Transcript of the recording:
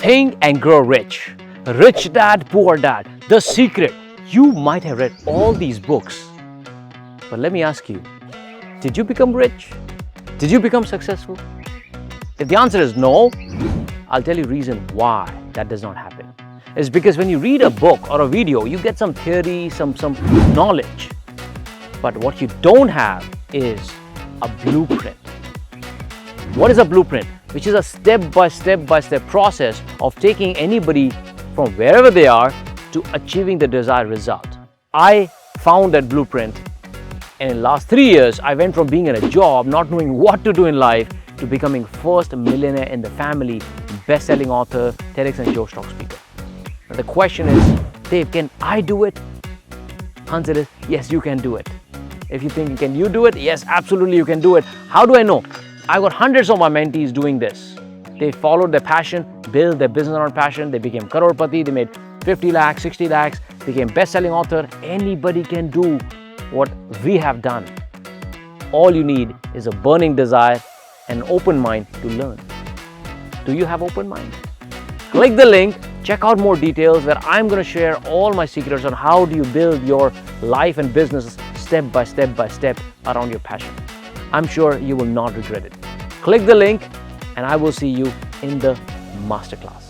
Think and Grow Rich. Rich Dad, Poor Dad. The Secret. You might have read all these books. But let me ask you, did you become rich? Did you become successful? If the answer is no, I'll tell you reason why that does not happen. It's because when you read a book or a video, you get some theory, some knowledge. But what you don't have is a blueprint. What is a blueprint? Which is a step-by-step process of taking anybody from wherever they are to achieving the desired result. I found that blueprint, and in the last 3 years, I went from being in a job, not knowing what to do in life, to becoming first millionaire in the family, best-selling author, TEDx and Joe Stock speaker. Now the question is, Dave, can I do it? Answer is, yes, you can do it. If you think, can you do it? Yes, absolutely you can do it. How do I know? I've got hundreds of my mentees doing this. They followed their passion, built their business around passion, they became crorepati, they made 50 lakhs, 60 lakhs, became best-selling author. Anybody can do what we have done. All you need is a burning desire and an open mind to learn. Do you have open mind? Click the link, check out more details where I'm going to share all my secrets on how do you build your life and business step by step around your passion. I'm sure you will not regret it. Click the link and I will see you in the masterclass.